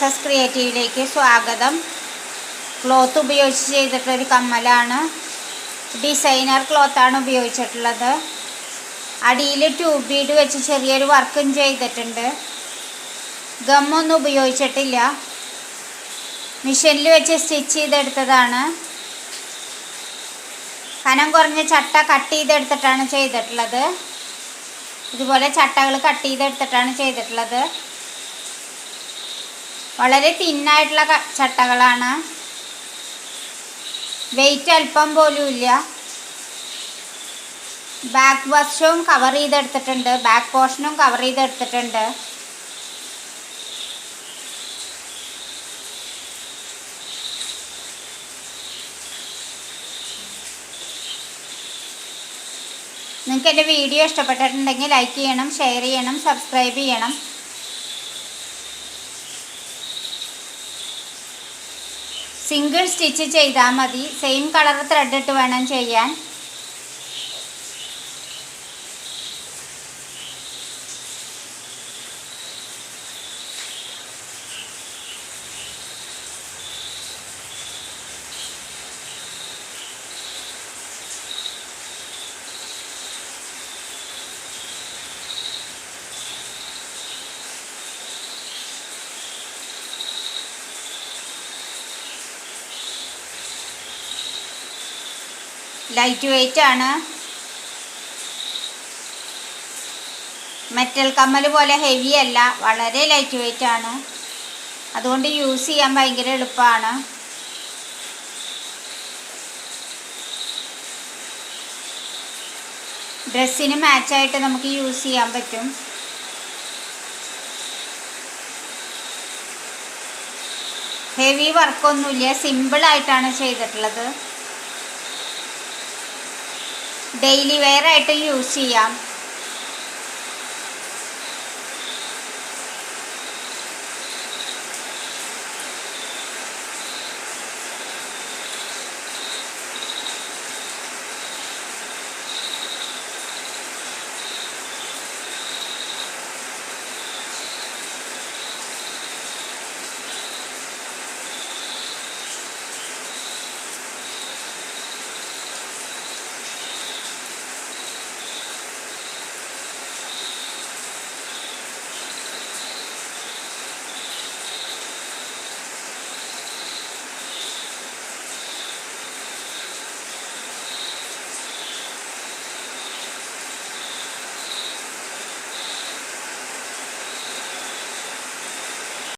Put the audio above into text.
സസ് ക്രിയേറ്റീവിലേക്ക് സ്വാഗതം. ക്ലോത്ത് ഉപയോഗിച്ച് ചെയ്തിട്ടൊരു കമ്മലാണ്. ഡിസൈനർ ക്ലോത്താണ് ഉപയോഗിച്ചിട്ടുള്ളത്. അടിയിൽ ട്യൂബ് ബീഡ് വെച്ച് ചെറിയൊരു വർക്കും ചെയ്തിട്ടുണ്ട്. ഗമ്മൊന്നും ഉപയോഗിച്ചിട്ടില്ല. മെഷീനിൽ വെച്ച് സ്റ്റിച്ച് ചെയ്തെടുത്തതാണ്. കനം കുറഞ്ഞ ചട്ട കട്ട് ചെയ്തെടുത്തിട്ടാണ് ചെയ്തിട്ടുള്ളത്. ഇതുപോലെ ചട്ടകൾ കട്ട് ചെയ്തെടുത്തിട്ടാണ് ചെയ്തിട്ടുള്ളത്. വളരെ തിന്നായിട്ടുള്ള ചട്ടകളാണ്. വെയിറ്റ് അല്പം പോലും ഇല്ല. ബാക്ക് വശവും കവർ ചെയ്തെടുത്തിട്ടുണ്ട്. ബാക്ക് പോർഷനും കവർ ചെയ്തെടുത്തിട്ടുണ്ട്. നിങ്ങൾക്ക് എൻ്റെ വീഡിയോ ഇഷ്ടപ്പെട്ടിട്ടുണ്ടെങ്കിൽ ലൈക്ക് ചെയ്യണം, ഷെയർ ചെയ്യണം, സബ്സ്ക്രൈബ് ചെയ്യണം. സിംഗിൾ സ്റ്റിച്ച് ചെയ്താൽ മതി. സെയിം കളർ ത്രെഡ് ഇട്ട് വേണം ചെയ്യാൻ. ലൈറ്റ് വെയിറ്റ് ആണ്. മെറ്റൽ കമ്മൽ പോലെ ഹെവി അല്ല, വളരെ ലൈറ്റ് വെയിറ്റ് ആണ്. അതുകൊണ്ട് യൂസ് ചെയ്യാൻ ഭയങ്കര എളുപ്പമാണ്. ഡ്രസ്സിന് മാച്ചായിട്ട് നമുക്ക് യൂസ് ചെയ്യാൻ പറ്റും. ഹെവി വർക്കൊന്നുമില്ല, സിമ്പിളായിട്ടാണ് ചെയ്തിട്ടുള്ളത്. ഡെയിലി വെയർ ആയിട്ട് യൂസ് ചെയ്യാം.